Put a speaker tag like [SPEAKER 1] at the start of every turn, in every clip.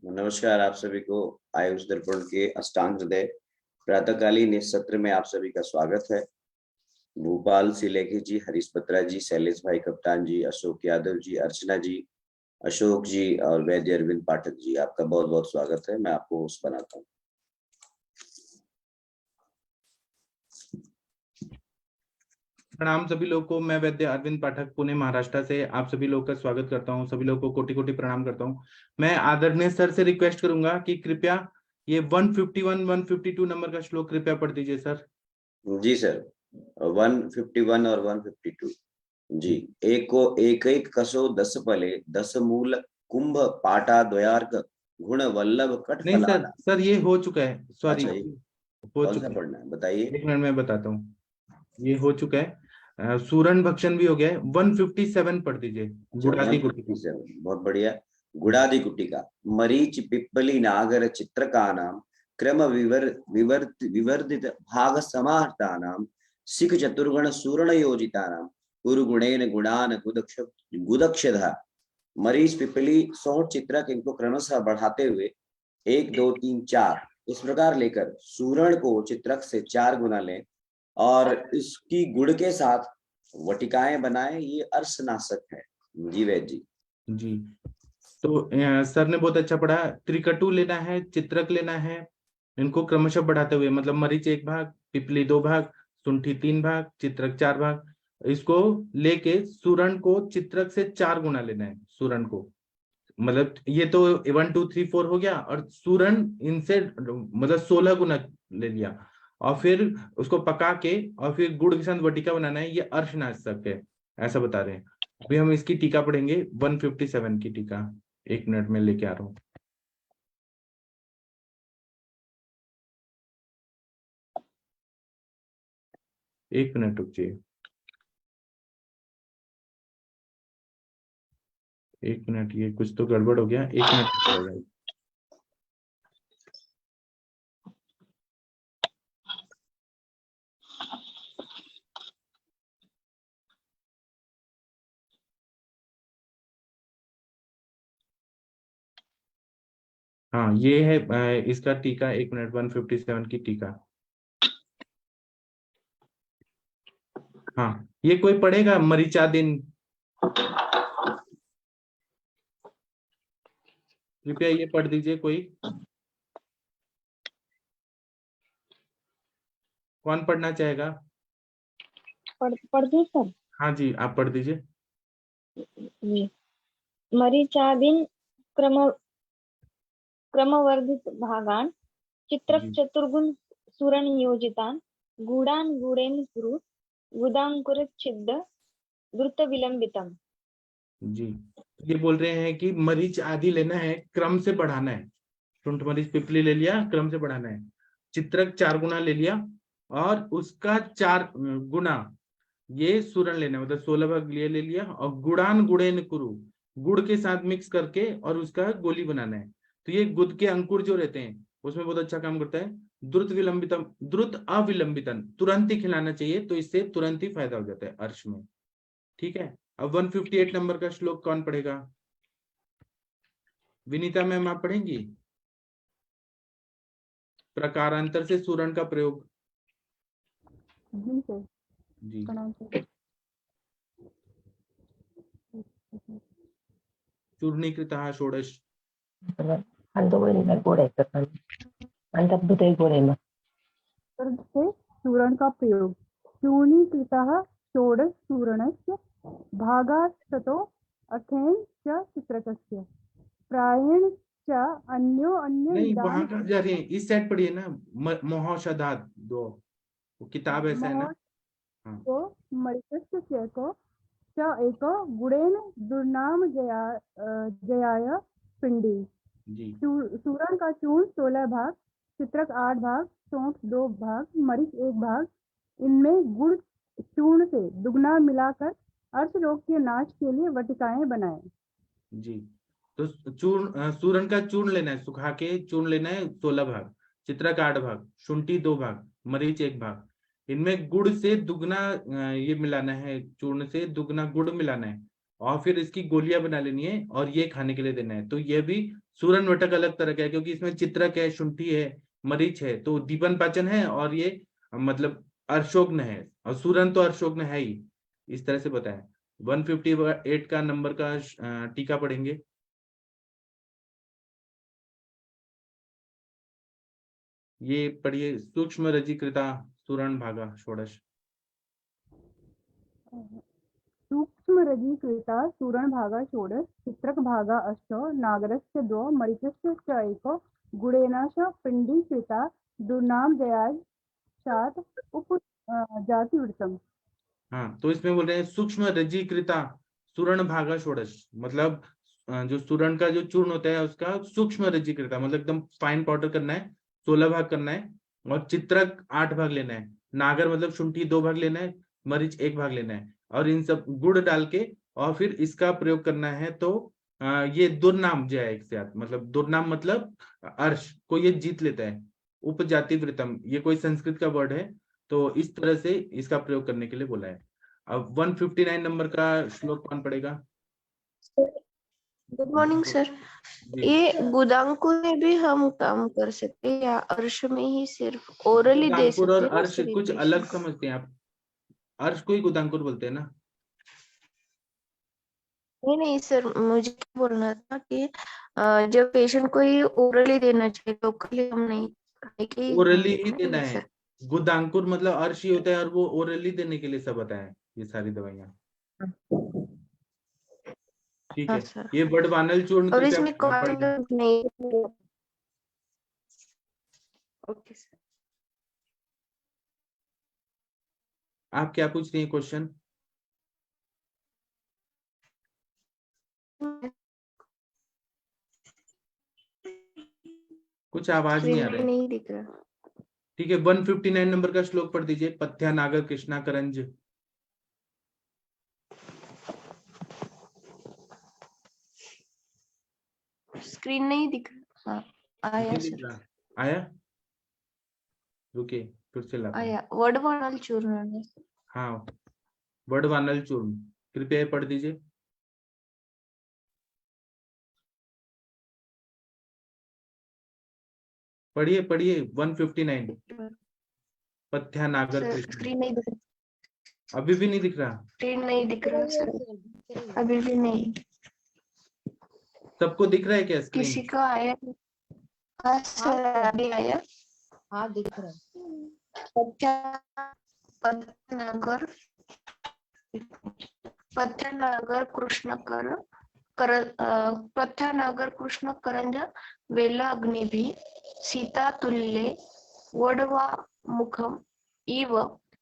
[SPEAKER 1] नमस्कार आप सभी को आयुष दर्पण के अष्टांग हृदय प्रातःकालीन इस सत्र में आप सभी का स्वागत है। भूपाल सिलेखी जी, हरीश बत्रा जी, शैलेश भाई कप्तान जी, अशोक यादव जी, अर्चना जी, अशोक जी और वैद्य अरविंद पाठक जी, आपका बहुत बहुत स्वागत है। मैं आपको होस्ट बनाता हूँ।
[SPEAKER 2] प्रणाम सभी लोग को। मैं वैद्य अरविंद पाठक पुणे महाराष्ट्र से आप सभी लोग का स्वागत करता हूं। सभी लोग को कोटि कोटि प्रणाम करता हूं। मैं आदरणीय सर से रिक्वेस्ट करूंगा कि कृपया ये 151 152 नंबर का श्लोक कृपया पढ़ दीजिए सर।
[SPEAKER 1] जी सर, 151 और 152 जी। एक एक कसो दस पले, दस मूल कुंभ पाटा द्वयार्क, गुण वल्लभ कट
[SPEAKER 2] नहीं सर,
[SPEAKER 1] फलाना।
[SPEAKER 2] सर ये हो चुका है, सॉरी
[SPEAKER 1] अच्छा, ये
[SPEAKER 2] हो
[SPEAKER 1] कौन सा
[SPEAKER 2] चुका है।
[SPEAKER 1] पढ़ना है बताइए।
[SPEAKER 2] एक मिनट में बताता हूँ, ये हो चुका है। सूरन भक्षण भी हो गया है। 157 पढ़ दीजिए,
[SPEAKER 1] अच्छा,
[SPEAKER 2] गुड़ादी गुटिका।
[SPEAKER 1] 157 बहुत बढ़िया। गुड़ादि कुटिका, मरीच पिप्पली नागर चित्रकानाम, क्रम विवर्धित भाग समाहर्तानाम, सिख चतुर्गण सूर्ण योजितानाम, गुरु गुणेन गुणान गुदक्षधा। मरीच पिप्पली सौठ चित्रक, इनको क्रमशः बढ़ाते हुए 1 2 3 4 इस प्रकार लेकर सूरण को चित्रक से 4 गुना लें और इसकी गुड़ के साथ वटिकाएं बनाएं। ये अर्शनाशक है। जी वैद्य जी।
[SPEAKER 2] जी, तो सर ने बहुत अच्छा पढ़ा। त्रिकटु लेना है, चित्रक लेना है, इनको क्रमशः बढ़ाते हुए, मतलब मरीच 1 भाग, पिपली 2 भाग, सुंठी 3 भाग, चित्रक 4 भाग। इसको लेके सूरण को चित्रक से 4 गुना लेना है। सूरण को मतलब ये तो 1 2 3 4 हो गया, और सूरण इनसे मतलब 16 गुना ले लिया, और फिर उसको पका के और फिर गुड़ के साथ वटिका बनाना है। ये अर्शनाशक है, ऐसा बता रहे हैं। अभी हम इसकी टीका पढ़ेंगे, 157 की टीका। 1 मिनट में लेके आ रहा हूँ। एक मिनट रुकिए, 1 मिनट, ये कुछ तो गड़बड़ हो गया। 1 मिनट लगेगा। हाँ ये है इसका टीका। 1 मिनट, 157 की टीका। हाँ, ये कोई पढ़ेगा? मरीचादिन, कृपया ये पढ़ दीजिए कोई। कौन पढ़ना चाहेगा?
[SPEAKER 3] पढ़ दूं सर?
[SPEAKER 2] हाँ जी, आप पढ़ दीजिए।
[SPEAKER 3] जी। मरीचादीन क्रम क्रमवर्धित भागान, चित्रक
[SPEAKER 2] जी
[SPEAKER 3] चतुर्गुण सुरण योजितान, गूढ़ान गूढ़ेन कुरु, गुदांकुरच्छिद्द द्रुत विलंबितम।
[SPEAKER 2] जी, ये बोल रहे हैं कि मरीच आदि लेना है, क्रम से बढ़ाना है। शुंठ मरीच पिपली ले लिया, क्रम से बढ़ाना है। चित्रक 4 गुना ले लिया, और उसका 4 गुना ये सूरण लेना है, मतलब 16 भाग ले लिया, और गुड़ान गुड़ेन कुरु, गुड़ के साथ मिक्स करके और उसका गोली बनाना है। तो ये गुद के अंकुर जो रहते हैं उसमें बहुत अच्छा काम करता है। द्रुत विलंबितम, द्रुत अविलंबितन, तुरंत ही खिलाना चाहिए, तो इससे तुरंत ही फायदा हो जाता है अर्श में। ठीक है, अब 158 नंबर का श्लोक कौन पढ़ेगा? विनीता मैम आप पढ़ेंगी? प्रकारांतर से सूरण का प्रयोग।
[SPEAKER 3] जी सर,
[SPEAKER 2] जी,
[SPEAKER 3] प्रणाम सर।
[SPEAKER 2] चूर्णीकृतः षोडश।
[SPEAKER 3] सर से चूर्ण का प्रयोग। चूर्णीकृतः षोडश चूर्णस्य भागास्ततो अथेन च चित्रकस्य प्रायेण च अन्यो अन्य
[SPEAKER 2] नहीं,
[SPEAKER 3] इदान
[SPEAKER 2] वहां कहाँ जा रही है? इस साइड पढ़िए ना। मोहौषधात दो, वो किताब ऐसा है ना। हाँ
[SPEAKER 3] को मरितस्य चेको च एको गुणेन दुर्नाम जयाय पिंडी।
[SPEAKER 2] जी।
[SPEAKER 3] सूरण का चूर्ण 16 भाग, चित्रक 8 भाग, सौंठ 2 भाग, मरीच 1 भाग, इनमें गुड़ चूर्ण से दुगना मिलाकर अर्श रोग के नाश के लिए वटिकाएं बनाएं।
[SPEAKER 2] जी, तो सूरन का चूर्ण लेना है, सुखा के चूर्ण लेना है 16 भाग, चित्रक 8 भाग, शुंठी 2 भाग, मरीच 1 भाग। इनमें गुड़ से दुगना ये मिलाना है, चूर्ण से दुगना गुड़ मिलाना है। और फिर इसकी गोलियां बना लेनी है और ये खाने के लिए देना है। तो ये भी सूरन वटक अलग तरह का है, क्योंकि इसमें चित्रक है, शुंठी है, मरीच है, तो दीपन पाचन है, और ये मतलब अर्शोग्न है, और सूरन तो अर्शोग्न है ही। इस तरह से बताया। 158 का नंबर का टीका पढ़ेंगे। ये पढ़िए, सूक्ष्म रजीकृता सुरण भागा षोडश।
[SPEAKER 3] सूक्ष्म रजीकृता सूरण भागा षोडश चित्रक भागा अष्टौ नागरस्य द्वौ मरीचस्य च एको गुणेनाश पिंडीकृता दुर्नाम जयाज सात उप जाति वृतम।
[SPEAKER 2] हाँ, तो इसमें बोल रहे हैं सूक्ष्म रजीकृता सुरण भागा षोडश, मतलब जो सुरण का जो चूर्ण होता है उसका सूक्ष्म रजीकृता मतलब एकदम फाइन पाउडर करना है, 16 भाग करना है, और चित्रक 8 भाग लेना है, नागर मतलब शुंठी 2 भाग लेना है, मरीच 1 भाग लेना है, और इन सब गुड़ डाल के और फिर इसका प्रयोग करना है। तो ये दुर्नाम जो है एक साथ, मतलब दुर्नाम मतलब अर्श को ये जीत लेता है। उपजाति वृतम ये कोई संस्कृत का वर्ड है, तो इस तरह से इसका प्रयोग करने के लिए बोला है। अब 159 नंबर का श्लोक कौन पढ़ेगा?
[SPEAKER 4] Good morning sir.
[SPEAKER 2] जी।
[SPEAKER 4] ये गुदांकुर में भी हम काम कर सकते हैं या अर्श में ही सिर्फ ओरली दे
[SPEAKER 2] गुदांकुर
[SPEAKER 4] सकते
[SPEAKER 2] और
[SPEAKER 4] हैं ना
[SPEAKER 2] अर्श
[SPEAKER 4] सर?
[SPEAKER 2] कुछ अलग समझते हैं आप। अर्श को ही गुदांकुर बोलते हैं ना।
[SPEAKER 4] नहीं नहीं सर, मुझे क्या बोलना था कि जब पेशेंट को ही ओरली देना चाहिए, लोकली हम नहीं कि
[SPEAKER 2] ओरली ही देना है। गुदांकुर मतलब अर्श ही होता है, और वो ओरली देने के लिए सब बताया ये सारी दवाइयां। ठीक
[SPEAKER 4] हाँ
[SPEAKER 2] है।
[SPEAKER 4] सर।
[SPEAKER 2] ये बड़वानल चूर्ण
[SPEAKER 4] और
[SPEAKER 2] कृपया
[SPEAKER 4] इसमें कौन
[SPEAKER 2] पढ़िए।
[SPEAKER 4] नहीं? Okay sir.
[SPEAKER 2] आप क्या पूछ रही हैं क्वेश्चन? कुछ आवाज नहीं आ रहा है।
[SPEAKER 4] नहीं दिख रहा।
[SPEAKER 2] ठीक है, 159 नंबर का श्लोक पढ़ दीजिए। पथ्या नागर कृष्णा करंज।
[SPEAKER 4] स्क्रीन नहीं दिख रहा। हाँ आया
[SPEAKER 2] नहीं दिख
[SPEAKER 4] सर,
[SPEAKER 2] रहा। आया, रुकिए फिर से लाते हैं।
[SPEAKER 4] आया। वडवानल चूर्ण।
[SPEAKER 2] हाँ, बड़वानल चूर्ण कृपया ये पढ़ दीजिए। पढ़िए पढ़िए 159। पथ्या नागर
[SPEAKER 4] सर
[SPEAKER 2] कृष्ण।
[SPEAKER 4] स्क्रीन नहीं दिख रहा।
[SPEAKER 2] अभी भी नहीं दिख रहा?
[SPEAKER 4] स्क्रीन नहीं दिख रहा सर, अभी भी नहीं।
[SPEAKER 2] सबको दिख रहा है क्या
[SPEAKER 4] किसी
[SPEAKER 2] स्क्रीन?
[SPEAKER 4] को आया? हाँ सर, अभी आया।
[SPEAKER 5] हाँ दिख रहा है।
[SPEAKER 4] पथ्यनगर पथ्यनगर कृष्ण पथ्यनगर कृष्ण करंज वेला अग्निभि सीता तुल्ये वडवा मुखम इव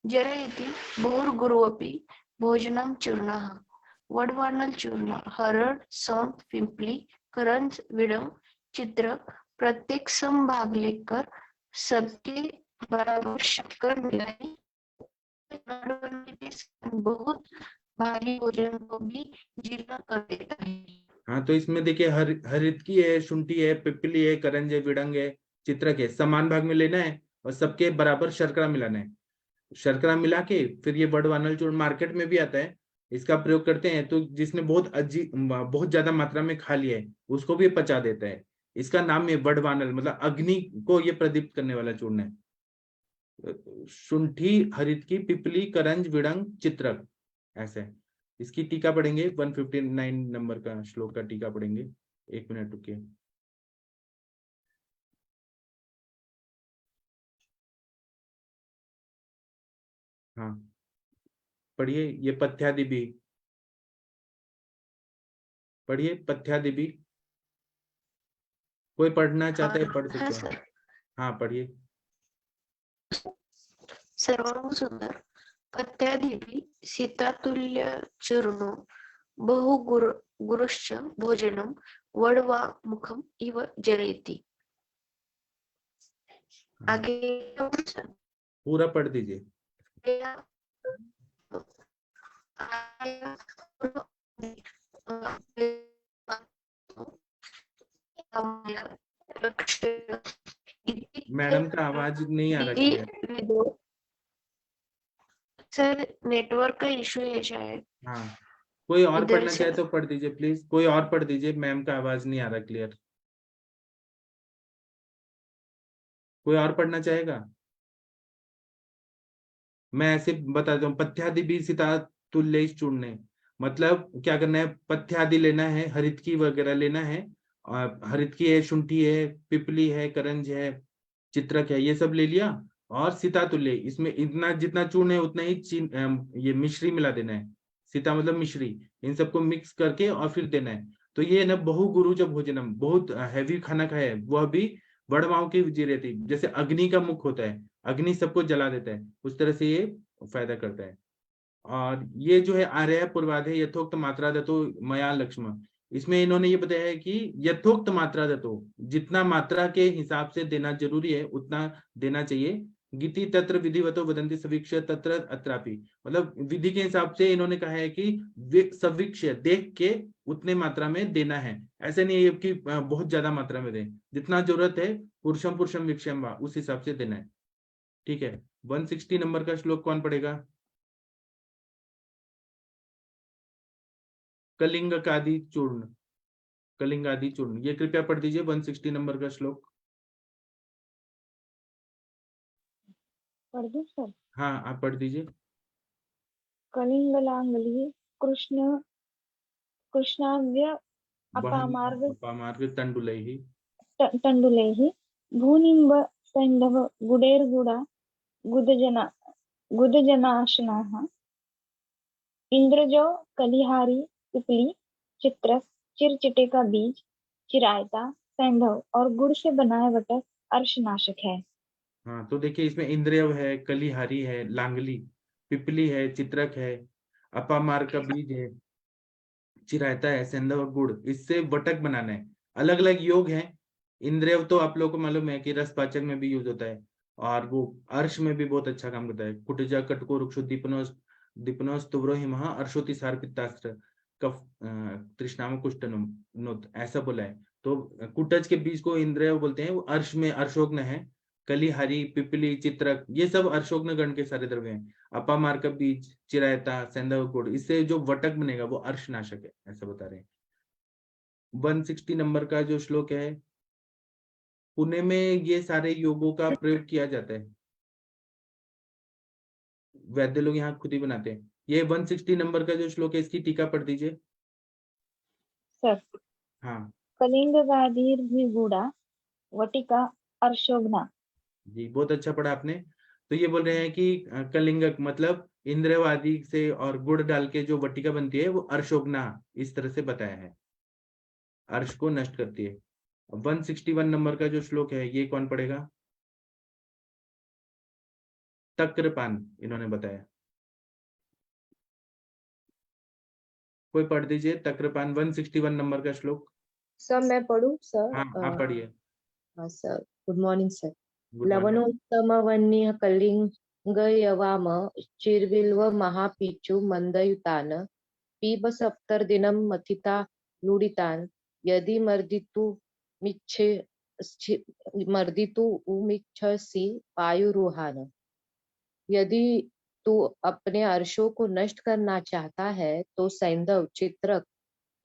[SPEAKER 4] जरयति बहुर्गुरुवपि भोजनम चूर्णः। वडवानल चूर्ण हरड़ सौंठ पिंपली करंज विडम चित्रक प्रत्येक सम भाग लेकर सबके बराबर शक्कर मिलाई बहुत भारी भोजन को भी जीर्ण कर देता है।
[SPEAKER 2] हाँ, तो इसमें देखिए हरितकी है, शुंठी है, पिपली है, करंज है, विडंग है, चित्रक है। समान भाग में लेना है और सबके बराबर शर्करा मिलाना है। शर्करा मिला के फिर ये बड़वानल चूर्ण मार्केट में भी आता है, इसका प्रयोग करते हैं। तो जिसने बहुत ज्यादा मात्रा में खा लिया है उसको भी पचा देता है। इसका नाम है बड़वानल, मतलब अग्नि को ये प्रदीप्त करने वाला चूर्ण है। शुंठी, हरितकी, पिपली, करंज, विडंग, चित्रक, ऐसे। इसकी टीका पढ़ेंगे। 159 नंबर का श्लोक का टीका पढ़ेंगे। 1 मिनट रुकिए। हाँ, पढ़िए। ये पथ्यादिबी पढ़िए। पथ्यादिबी कोई पढ़ना चाहता है पढ़ सकते हैं। हाँ पढ़िए।
[SPEAKER 4] सर्वं सुंदर पथ्यादिभि सीतातुल्य चूर्णो बहु गुरुश्च भोजनम वडवा मुखम इव जरयति।
[SPEAKER 2] हाँ,
[SPEAKER 4] आगे
[SPEAKER 2] पूरा पढ़ दीजिए। मैडम का आवाज नहीं आ रहा क्लियर।
[SPEAKER 4] सर नेटवर्क का इशू है शायद।
[SPEAKER 2] हाँ, कोई और
[SPEAKER 4] इधर
[SPEAKER 2] पढ़ना
[SPEAKER 4] से
[SPEAKER 2] चाहे तो पढ़ दीजिए प्लीज, कोई और पढ़ दीजिए, मैम का आवाज नहीं आ रहा क्लियर। कोई और पढ़ना चाहेगा? मैं ऐसे बताता हूँ, पथ्यादि भी सिता तुल्य चूर्णे, मतलब क्या करना है, पथ्यादि लेना है, हरितकी वगैरह लेना है, और हरितकी है, शुंठी है, पिपली है, करंज है, चित्रक है, ये सब ले लिया। और सीता तुल्य, इसमें इतना जितना चूर्ण है उतना ही ये मिश्री मिला देना है। सीता मतलब मिश्री, इन सबको मिक्स करके और फिर देना है। तो ये ना बहु गुरु जब भोजनम, बहुत हैवी खाना खाए, वह भी बड़माओं की जी रहती, जैसे अग्नि का मुख होता है, अग्नि सबको जला देता है, उस तरह से ये फायदा करता है। और ये जो है आर्य पूर्वाधे यथोक्त मात्रा दतो मया लक्ष्मण, इसमें इन्होंने ये बताया है कि यथोक्त मात्रा दतो, जितना मात्रा के हिसाब से देना जरूरी है उतना देना चाहिए। गीति तत्र विधिवतो वदंती सवीक्ष तत्र अत्रापि, मतलब विधि के हिसाब से इन्होंने कहा है कि सवीक्ष देख के उतने मात्रा में देना है। ऐसे नहीं है कि बहुत ज्यादा मात्रा में दें, जितना जरूरत है पुरुषम पुरुषम वीक्षम वा उस हिसाब से देना है। ठीक है, 160 नंबर का श्लोक कौन पढ़ेगा? कलिंगादि चूर्ण, कलिंगादि चूर्ण, ये कृपया पढ़ दीजिए 160 नंबर का श्लोक।
[SPEAKER 5] पढ़ दूं सर?
[SPEAKER 2] हाँ आप पढ़ दीजिए।
[SPEAKER 5] कलिंगलांगली कृष्ण कृष्णाव्य अपामार्ग
[SPEAKER 2] अपामार्ग तंडुलैहि
[SPEAKER 5] तंडुलैः भूनिम्ब सैन्धव गुडेर्गुडा गुदजना गुदजनाशनाः इंद्रजो कलिहारी पिपली चित्रक चिरचिटे का बीज चिरायता सैंधव और गुड़ से बनाया वटक अर्शनाशक है।
[SPEAKER 2] हाँ तो देखिए, इसमें इंद्रियव है, कलिहारी है, लांगली, पिपली है, चित्रक है, अपामार्ग का बीज है, चिरायता है, सेंधव और गुड़, इससे वटक बनाना है। अलग अलग योग हैं। इंद्रियव तो आप लोगों को मालूम है कि रसपाचक में भी यूज होता है, और वो अर्श में भी बहुत अच्छा काम करता है। कुटजा कटको रुक्षो दीपनोस दीपनोस तुवरो हिमः अर्शोतिसार पित्तास्त्र कफ तृष्णाम कुष्ठनम नोत, ऐसा बोला है। तो कुटज के बीज को इंद्रियव बोलते हैं, वो अर्श में अर्शोग्न है। कलिहारी, पिपली, चित्रक, ये सब अर्शोग्न गण के सारे द्रव्य हैं। अपामार का बीज, चिरायता, सेंधव गुड़, इससे जो वटक बनेगा वो अर्शनाशक है, ऐसा बता रहे हैं। 160 नंबर का जो श्लोक है, पुणे में ये सारे योगों का प्रयोग किया जाता है, वैद्य लोग यहाँ खुद ही बनाते हैं। ये 160 नंबर का जो श्लोक है, इसकी टीका पढ़ दीजिए।
[SPEAKER 5] सर,
[SPEAKER 2] हाँ
[SPEAKER 5] कलिंगवादीर्भिगुड़ा वटिका अर्शोग्ना।
[SPEAKER 2] जी, बहुत अच्छा पढ़ा आपने। तो ये बोल रहे हैं कि कलिंगक मतलब इंद्रवादी से और गुड़ डाल के जो वटिका बनती है वो अर्शोग्ना, इस तरह से बताया है, अर्श को नष्ट करती है। 161 नंबर का जो श्लोक है, ये कौन पढ़ेगा? तक्रपान इन्होंने बताया, कोई पढ़ दीजिए तक्रपान 161 नंबर का श्लोक।
[SPEAKER 6] सर मैं पढ़ूं सर?
[SPEAKER 2] हाँ आप पढ़िए।
[SPEAKER 6] हाँ sir, good morning sir.
[SPEAKER 2] Good morning.
[SPEAKER 6] लवणोत्तम वन्य कलिंग यवाम चिरविल्व महापीचु मंदयुतान पीब सप्तर दिनम मथिता लुडितान यदि मर्दितु उमिच्छसि पायुरुहान। यदि तू अपने अर्शों को नष्ट करना चाहता है तो सैंधव, चित्रक,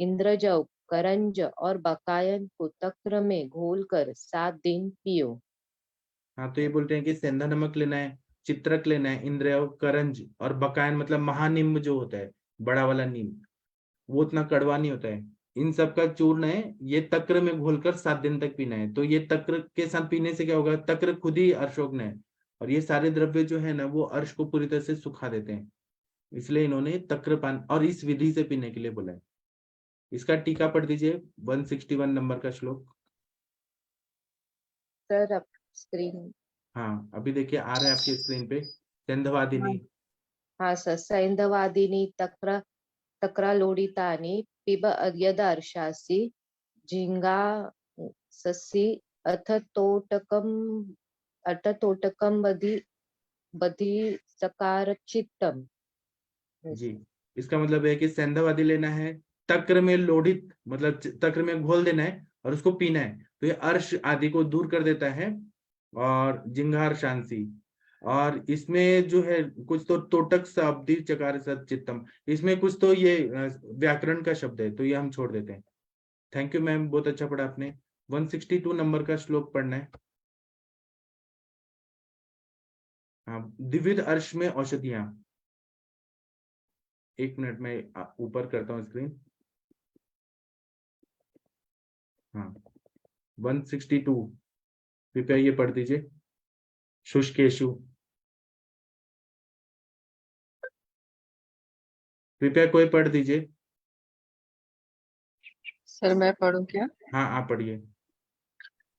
[SPEAKER 6] इंद्रजव, करंज और बकायन को तक्र में घोलकर 7 दिन पियो।
[SPEAKER 2] हाँ तो ये बोलते हैं कि सेंधा नमक लेना है, चित्रक लेना है, इंद्रियव, करंज और बकायन मतलब महानिम्ब जो होता है, बड़ा वाला नीम, वो उतना कड़वा नहीं होता है, इन सब का चूर्ण है, ये तक्र में घोलकर 7 दिन तक पीना है। तो ये तक्र के साथ पीने से क्या होगा, तक्र खुद ही अर्शोग्न है, और ये सारे द्रव्य जो है ना वो अर्श को पूरी तरह से सुखा देते हैं, इसलिए इन्होंने तक्रपान और इस विधि से पीने के लिए बोला है। इसका टीका पढ़ दीजिए 161 नंबर का श्लोक।
[SPEAKER 6] सर अब स्क्रीन,
[SPEAKER 2] हाँ अभी देखिए आ रहा है आपकी स्क्रीन पे, सेंधवादिनी।
[SPEAKER 6] हाँ सर, सैंधवादिनी तक्रा लोडितानि पिब यदर्शासि झिंगा ससी अथ तोटकम बधि सकार चित्तम।
[SPEAKER 2] जी, इसका मतलब है कि सेंधवादी लेना है, तक्र में लोडित मतलब तक्र में घोल देना है और उसको पीना है, तो ये अर्श आदि को दूर कर देता है। और जिंगार शांति, और इसमें जो है कुछ तो तोटक शब्दी चकार चित्तम, इसमें कुछ तो ये व्याकरण का शब्द है, तो ये हम छोड़ देते हैं। थैंक यू मैम, बहुत अच्छा पढ़ा आपने। 162 नंबर का श्लोक पढ़ना है। हाँ, दिव्य अर्श में औषधियां। एक मिनट में ऊपर करता हूँ स्क्रीन। हाँ, 162 कृपया ये पढ़ दीजिए। शुष्केशु, कृपया कोई पढ़ दीजिए।
[SPEAKER 7] सर मैं पढ़ूं क्या?
[SPEAKER 2] हाँ, आप पढ़िए।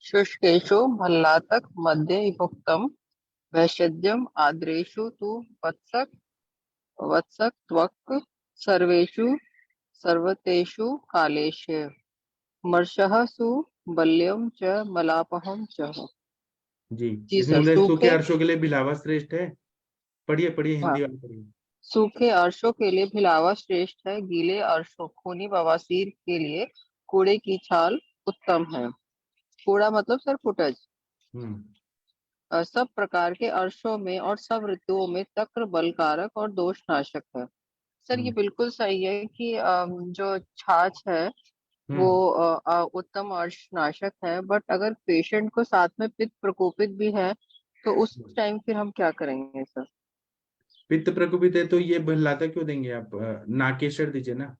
[SPEAKER 7] शुष्केषु भल्लातक मध्ये विभक्तम वैषद्यम आद्रेषु तु वत्सक वत्सक त्वक् सर्वेषु सर्वतेषु कालेषु मर्षः सु बल्यम च मलापहम च।
[SPEAKER 2] जी,
[SPEAKER 7] जी
[SPEAKER 2] इसमें
[SPEAKER 7] सर,
[SPEAKER 2] बोले सूखे
[SPEAKER 7] सूखे,
[SPEAKER 2] अर्शों के लिए भिलावा श्रेष्ठ है। पढ़िए पढ़िए,
[SPEAKER 7] हाँ,
[SPEAKER 2] हिंदी वाला पढ़िए।
[SPEAKER 7] सूखे अर्शों के लिए भिलावा श्रेष्ठ है, गीले अर्शों खूनी बवासीर के लिए कूड़े की छाल उत्तम है। कूड़ा मतलब सर फुटज। सब प्रकार के अर्शों में और सब ऋतुओं में तक्र बलकारक और दोषनाशक है। सर ये बिल्कुल सही है कि जो छाछ है वो उत्तम अर्शनाशक है, बट अगर पेशेंट को साथ में पित्त प्रकोपित भी है तो उस टाइम फिर हम क्या करेंगे सर?
[SPEAKER 2] पित्त प्रकोपित है तो ये भल्लाता क्यों देंगे आप? नाकेशर दीजिए ना।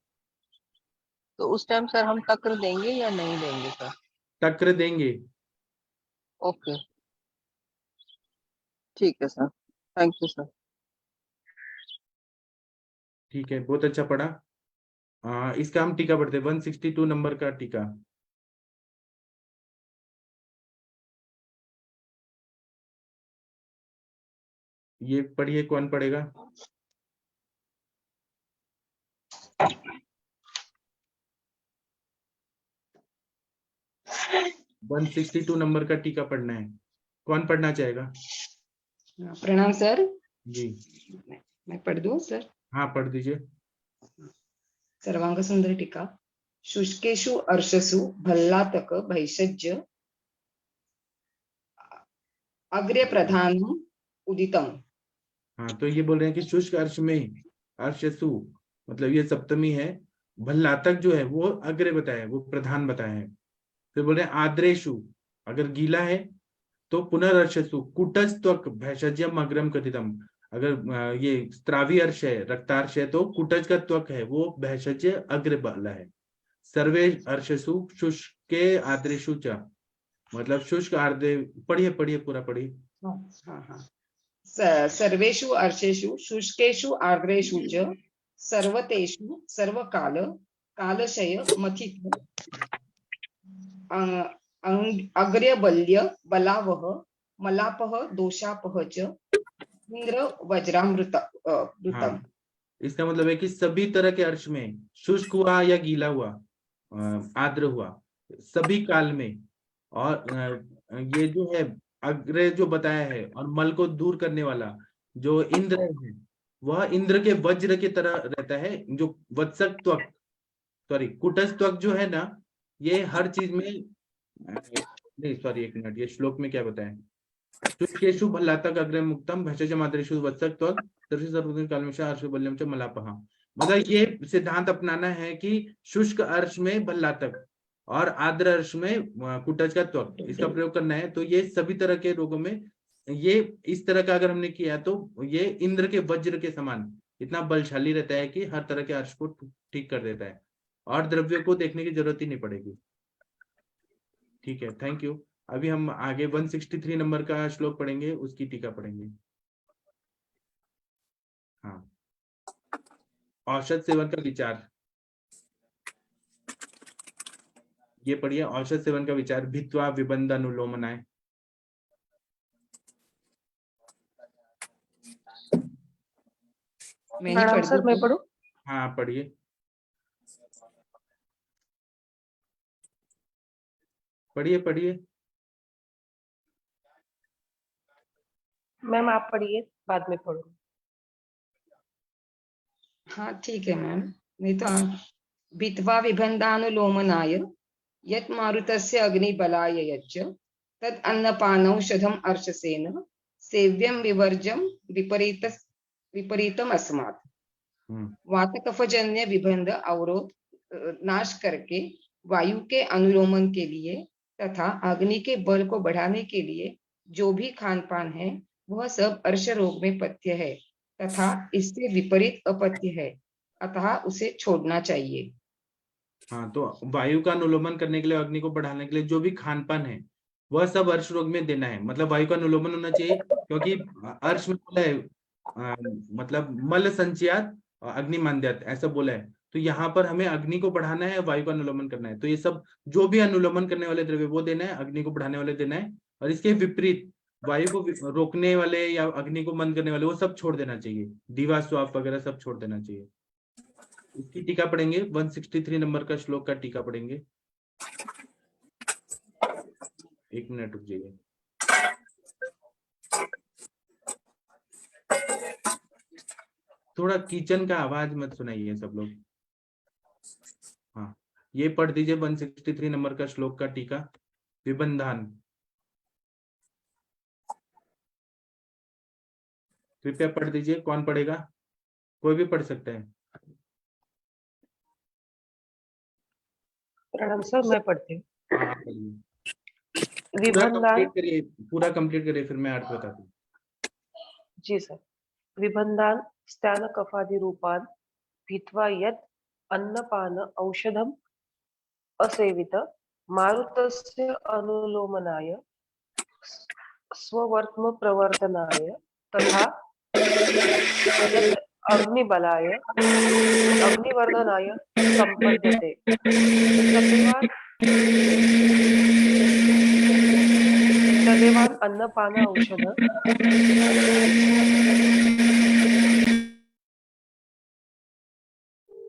[SPEAKER 7] तो उस टाइम सर हम तक्र देंगे या नहीं देंगे सर?
[SPEAKER 2] तक्र देंगे।
[SPEAKER 7] ओके, ठीक है सर, थैंक यू सर।
[SPEAKER 2] ठीक है, बहुत अच्छा पढ़ा। इसका हम टीका पढ़ते हैं, 162 नंबर का टीका। ये पढ़िए, कौन पढ़ेगा? 162 नंबर का टीका पढ़ना है, कौन पढ़ना चाहेगा?
[SPEAKER 8] प्रणाम सर।
[SPEAKER 2] जी,
[SPEAKER 8] मैं पढ़ दूं सर?
[SPEAKER 2] हाँ पढ़ दीजिए।
[SPEAKER 8] सर्वांग सुंदर टीका। शुष्केषु अर्षसु भल्लातक भैषज्य अग्रे प्रधान उदितम।
[SPEAKER 2] हाँ, तो ये बोल रहे हैं कि शुष्क अर्श में, अर्शसु मतलब ये सप्तमी है, भल्लातक जो है वो अग्रे बताया है, वो प्रधान बताया है। फिर बोल रहे हैं आद्रेशु, अगर गीला है तो पुनर्र्षसु कुटज त्वक भैषज्यम अग्रम कथितम। अगर ये स्त्रावी अर्श है, रक्तार्श है, तो कुटज का त्वक है वो भैषज्य अग्र वाला है। सर्वे अर्षसु शुष्के आद्रेशु च, मतलब शुष्क आर्द्र। पढ़िए पढ़िए, पूरा पढ़िए।
[SPEAKER 8] हाँ। सर्वेषु अर्षेषु शुष्केषु आर्द्रेषु च सर्वतेषु सर्वकाल कालशय मथित अग्र्यबल्य बलावह मलापह दोषापह च इंद्र वज्रामृतम।
[SPEAKER 2] इसका मतलब है कि सभी तरह के अर्श में, शुष्क हुआ या गीला हुआ, आर्द्र हुआ, सभी काल में, और ये जो है अग्र जो बताया है, और मल को दूर करने वाला जो इंद्र है, वह इंद्र के वज्र की तरह रहता है। जो वत्सक त्वक, सॉरी कुटज त्वक जो है ना, ये हर चीज में, नहीं सॉरी एक मिनट, ये श्लोक में क्या बताया? शुष्केषु भल्लातक अग्रे मुक्तम भैषज माद्रेषु वत्सक त्वक सर्वोदय कालमेशा अर्श बल्यम च मलापहा। मतलब ये सिद्धांत अपनाना है कि शुष्क अर्श में भल्लातक और आर्द्र अर्श में कुटज का त्वक, इसका प्रयोग करना है। तो ये सभी तरह के रोगों में ये इस तरह का अगर हमने किया तो ये इंद्र के वज्र के समान इतना बलशाली रहता है कि हर तरह के अर्श को ठीक कर देता है, और द्रव्य को देखने की जरूरत ही नहीं पड़ेगी। ठीक है, थैंक यू। अभी हम आगे 163 नंबर का श्लोक पढ़ेंगे, उसकी टीका पढ़ेंगे। हाँ, औषध सेवन का विचार, ये पढ़िए। औषध सेवन का विचार, भित्वा विबंध अनुलोमनाय।
[SPEAKER 8] मैडम सर मैं पढ़ूं?
[SPEAKER 2] हाँ पढ़िए पढ़िए पढ़िए।
[SPEAKER 9] मैम आप पढ़िए, बाद में पढ़ूं।
[SPEAKER 8] हाँ ठीक है मैम, नहीं तो भित्वा विबन्धानुलोमनाय यत् मारुतस्य अग्निबलाय यच्च तत् अन्नपानौषधम् अर्चसेन सेव्यम विवर्जम विपरीतम अस्मात्। वातकफजन्य विबंध अवरोध नाश करके वायु के अनुलोमन के लिए तथा अग्नि के बल को बढ़ाने के लिए जो भी खान पान है वह सब अर्श रोग में पथ्य है तथा इससे विपरीत अपथ्य है, अतः उसे छोड़ना चाहिए।
[SPEAKER 2] हाँ, तो वायु का अनुलोमन करने के लिए, अग्नि को बढ़ाने के लिए जो भी खान पान है वह सब अर्श रोग में देना है। मतलब वायु का अनुलोमन होना चाहिए, क्योंकि अर्श में बोला है मतलब मल संचयात अग्नि मांद्यात, ऐसा बोला है। तो यहाँ पर हमें अग्नि को बढ़ाना है, वायु का अनुलोमन करना है। तो ये सब जो भी अनुलोमन करने वाले द्रव्य वो देना है, अग्नि को बढ़ाने वाले देना है, और इसके विपरीत वायु को रोकने वाले या अग्नि को मंद करने वाले वो सब छोड़ देना चाहिए। दीवा स्वाप वगैरह सब छोड़ देना चाहिए। इसकी टीका पढ़ेंगे, 163 नंबर का श्लोक का टीका पढ़ेंगे। 1 मिनट रुक जाइए। थोड़ा किचन का आवाज मत सुनाइए सब लोग। हाँ, ये पढ़ दीजिए 163 नंबर का श्लोक का टीका, विबंधान। कृपया पढ़ दीजिए। कौन पढ़ेगा? कोई भी पढ़ सकता है।
[SPEAKER 9] प्रणाम सर, मैं पढ़ती हूँ।
[SPEAKER 2] हाँ, पढ़िए। पूरा
[SPEAKER 9] विबंधान।
[SPEAKER 2] कंप्लीट करिए, पूरा कंप्लीट करिए, फिर मैं अर्थ बताता हूँ।
[SPEAKER 9] जी सर। विबंधान स्नान कफादि रूपान भित्वा यत् अन्नपान औषधम असेवित मारुतस्य अनुलोमनाय स्ववर्त्म प्रवर्तनाय तथा यत् अग्निबलाय अग्निवर्धनाय संपद्यते तदेवान अन्नपान औषध।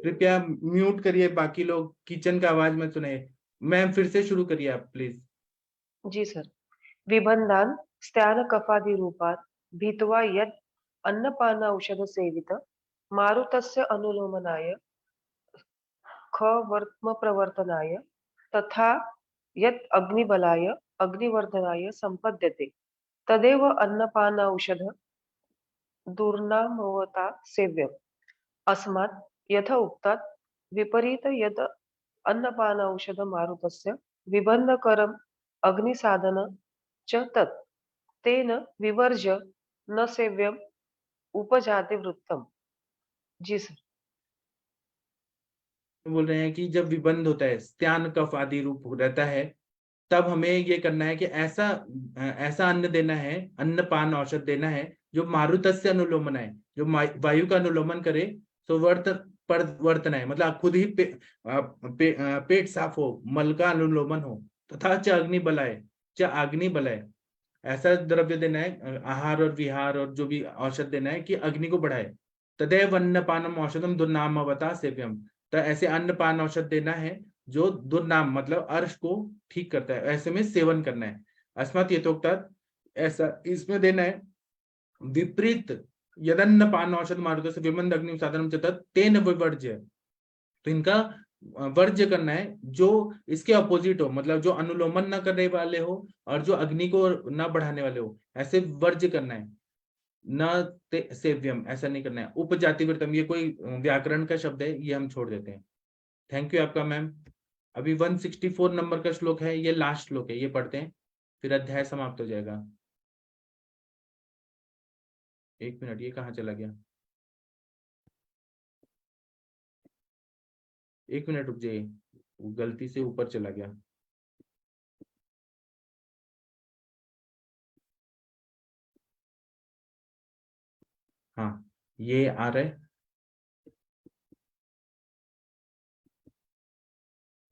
[SPEAKER 2] कृपया म्यूट करिए, बाकी लोग किचन का आवाज मत सुनाइए। मैम फिर से शुरू करिए आप प्लीज।
[SPEAKER 9] Ji sir. विबंधान स्नान कफादि रूपान भित्वा यत् अन्नपान औषध सेवित मारुतस्य अनुलोमनाय खवर्त्म प्रवर्तनाय तथा यत् अग्निबलाय अग्निवर्धनाय संपद्यते तदेव अन्नपान औषध दुर्नामवता सेव्यम् अस्मात् यथा उक्तात् विपरीत यत् अन्नपान औषध मारुतस्य विबन्धकरम् अग्निसाधन च तत् तेन विवर्ज्य न सेव्यम् उपजाति वृत्तम। जी सर।
[SPEAKER 2] बोल रहे हैं कि जब विबंध होता है, स्त्यान कफ आदि रूप रहता है, तब हमें ये करना है कि ऐसा ऐसा अन्न देना है, अन्न पान औषध देना है जो मारुतस्य अनुलोमन है, जो वायु का अनुलोमन करे। तो वर्तन है, मतलब खुद ही पेट साफ हो, मल का अनुलोमन हो। तथा च अग्नि बलाय, च अग्नि बलाय, ऐसा द्रव्य देना है, आहार और विहार और जो भी औषध देना है कि अग्नि को बढ़ाए। तदेव अन्नपानम औषधम दुर्नामवता सेव्यम, तो ऐसे अन्नपान औषध देना है जो दुर्नाम मतलब अर्श को ठीक करता है, ऐसे में सेवन करना है। अस्मत् यथोक्तात्, ऐसा इसमें देना है। विपरीत यदन्न पान औषध मारुत से विबंध अग्नि साधनम च तत् तेन विवर्ज्य, तो इनका वर्ज्य करना है जो इसके अपोजिट हो, मतलब जो अनुलोमन न करने वाले हो और जो अग्नि को न बढ़ाने वाले हो, ऐसे वर्ज्य करना है। न सेव्यम, ऐसा नहीं करना है। उपजाति वृत्तम, ये कोई व्याकरण का शब्द है, ये हम छोड़ देते हैं। थैंक यू आपका मैम। अभी 164 नंबर का श्लोक है, ये लास्ट श्लोक है, ये पढ़ते हैं, फिर अध्याय समाप्त हो जाएगा। 1 मिनट, ये कहाँ चला गया? 1 मिनट रुक जाइए, गलती से ऊपर चला गया। हाँ, ये आ रहा है।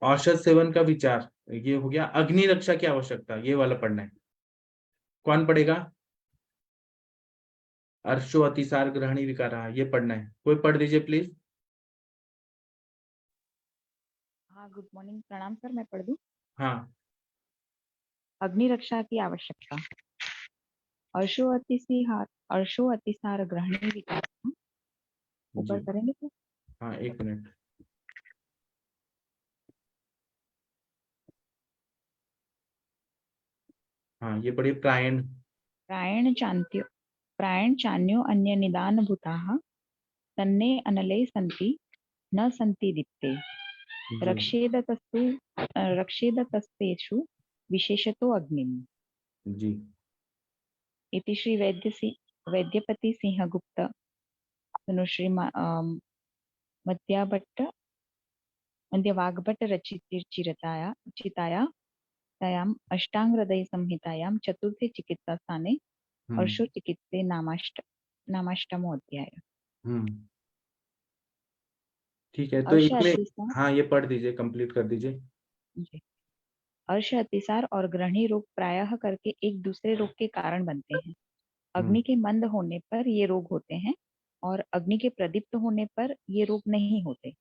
[SPEAKER 2] औषध सेवन का विचार, ये हो गया। अग्नि रक्षा की आवश्यकता, ये वाला पढ़ना है। कौन पढ़ेगा? अर्शो अतिसार ग्रहणी विकारा, ये पढ़ना है। कोई पढ़ दीजिए प्लीज।
[SPEAKER 10] हाँ, गुड मॉर्निंग, प्रणाम सर, मैं पढ़ दूं?
[SPEAKER 2] हाँ।
[SPEAKER 10] अग्नि रक्षा की आवश्यकता। अर्शो अतिसार ग्रहणी विकारा, ऊपर
[SPEAKER 2] जी
[SPEAKER 10] करेंगे सर?
[SPEAKER 2] हाँ, 1 मिनट। हाँ, ये पढ़िए, प्रायण
[SPEAKER 10] प्रायणचान्यो अन्य निदान भूताः तन्ने अनले सन्ति न सन्ति दीप्ते रक्षेदतस्तेषु विशेषतो अग्निम्
[SPEAKER 2] जी
[SPEAKER 10] इति श्री वैद्यपति सिंह गुप्त श्री मध्यवाग्भट्ट चितायाम् अष्टांगहृदय संहितायां चतुर्थे चिकित्सा स्थाने अर्शो चिकित्से नामाष्टमो अध्याय।
[SPEAKER 2] ठीक है, तो इसमें हाँ ये पढ़ दीजिए, कंप्लीट कर दीजिए।
[SPEAKER 10] अर्श अतिसार और ग्रहणी रोग प्रायः करके एक दूसरे रोग के कारण बनते हैं। अग्नि के मंद होने पर ये रोग होते हैं और अग्नि के प्रदीप्त होने पर ये रोग नहीं होते।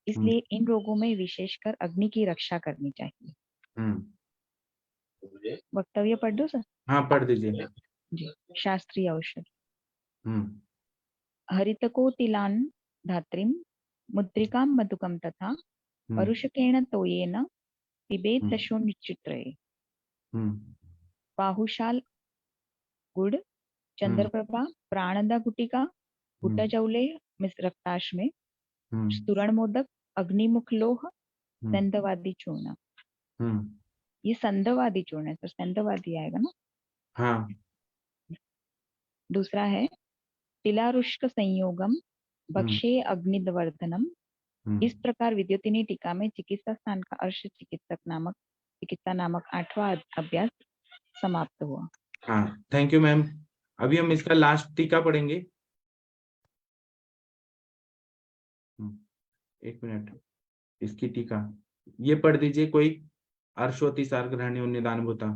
[SPEAKER 10] इसलिए इन रोगों में विशेषकर अग्नि की रक्षा करनी चाहिए। वक्तव्य पढ़ दो सर?
[SPEAKER 2] हाँ पढ़ दीजिए।
[SPEAKER 10] शास्त्रीय औषध हरितकोटिलान् धात्रीं मुद्रिकां मधुकं तथा परुषकेण तोयेन पिबेत् दशोनिचित्रये बाहुशाल गुड़ चंद्रप्रभा प्राणदा गुटिका गुटजौले रक्ताश में स्तुरण मोदक अग्निमुख लोह संधवादी चूर्ण। ये संधवादी चूर्ण है, तो संधवादी आएगा ना?
[SPEAKER 2] हाँ।
[SPEAKER 10] दूसरा है तिलारुष्क संयोगम भक्षे अग्निवर्धनम। इस प्रकार विद्युतिनी टीका में चिकित्सा स्थान का अर्श चिकित्सा नामक 8वां अभ्यास समाप्त हुआ।
[SPEAKER 2] हाँ थैंक यू मैम। अभी हम इसका लास्ट टीका पढ़ेंगे। एक मिनट, इसकी टीका ये पढ़ दीजिए कोई। अर्शोतिसार ग्रहणी निदान भूता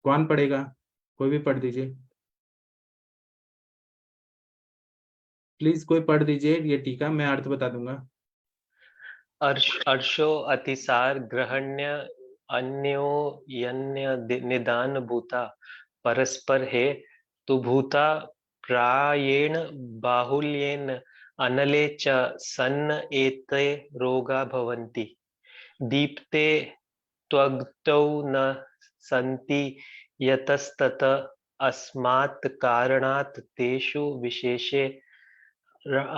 [SPEAKER 2] कौन पढ़ेगा? कोई भी पढ़ दीजिए प्लीज, कोई पढ़ दीजिए ये टीका, मैं अर्थ बता दूंगा।
[SPEAKER 11] अर्शो अतिसार ग्रहण्य अन्यो यन्य निदान भूता परस्पर हे तु भूता प्रायेण बाहुल्येन अनले च सन्न एते रोगा भवन्ति दीप्ते त्वग्तौ न सन्ति यतस्तत अस्मात् कारणात् तेषु विशेषे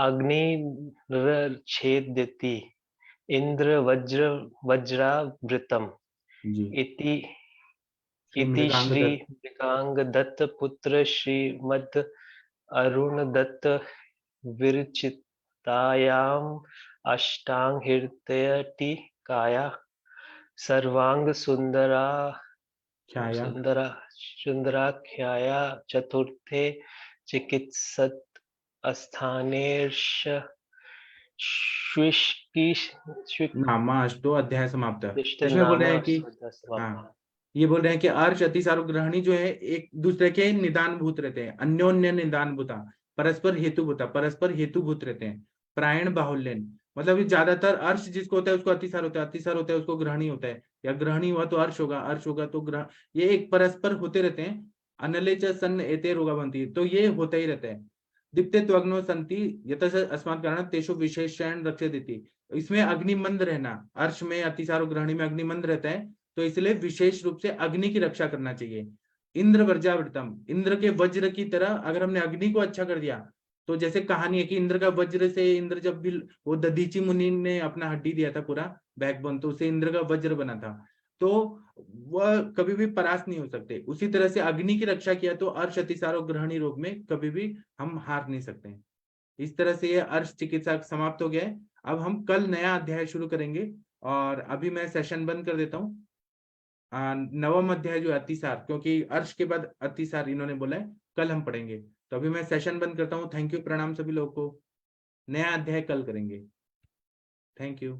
[SPEAKER 11] अग्निर्छेदति इंद्र वज्रावृतम् इति श्री मृगांग दत्त पुत्र श्रीमद अरुण दत्त विरचितायाम अष्टांग हृदय काया सर्वांग सुंदराख्याया चतुर्थे चिकित्सत स्थानेर्ष
[SPEAKER 2] नामा अष्टो अध्याय समाप्त। इसमें बोल रहे हैं कि ये बोल रहे हैं कि अर्श अतिसार ग्रहणी जो है एक दूसरे के निदान भूत रहते हैं, अन्योन्य निदान भूता, परस्पर हेतुभूत रहते हैं। प्रायण बाहुल्यन मतलब ज्यादातर अर्श जिसको होता है उसको अतिसार होता है, अतिसार होता है उसको ग्रहणी होता है, या ग्रहणी हुआ तो अर्श होगा, अर्श होगा तो ग्रहण, ये एक परस्पर होते रहते हैं। अनले च सन्न एते रोगा बनती, तो ये होता ही रहता है। दीप्ते त्वग्नो संति यतः अस्मात् कारण तेषु विशेषण रक्षेदिति। इसमें अग्निमंद रहना, अर्श में अतिसार ग्रहणी में अग्निमंद रहता है, तो इसलिए विशेष रूप से अग्नि की रक्षा करना चाहिए। इंद्र वज्रावृतम, इंद्र के वज्र की तरह अगर हमने अग्नि को अच्छा कर दिया, तो जैसे कहानी है कि इंद्र का वज्र से, इंद्र जब भी वो दधीची मुनि ने अपना हड्डी दिया था पूरा बैकबोन, तो उसे इंद्र का वज्र बना था, तो वह कभी भी परास्त नहीं हो सकते। उसी तरह से अग्नि की रक्षा किया तो अर्श अतिसार ग्रहणी रोग में कभी भी हम हार नहीं सकते हैं। इस तरह से ये अर्श चिकित्सा समाप्त हो गया है। अब हम कल नया अध्याय शुरू करेंगे, और अभी मैं सेशन बंद कर देता हूँ। 9वां अध्याय जो अतिसार, क्योंकि अर्श के बाद अतिसार इन्होंने बोला है, कल हम पढ़ेंगे। तो अभी मैं सेशन बंद करता हूँ। थैंक यू, प्रणाम सभी लोगों को। नया अध्याय कल करेंगे। Thank you.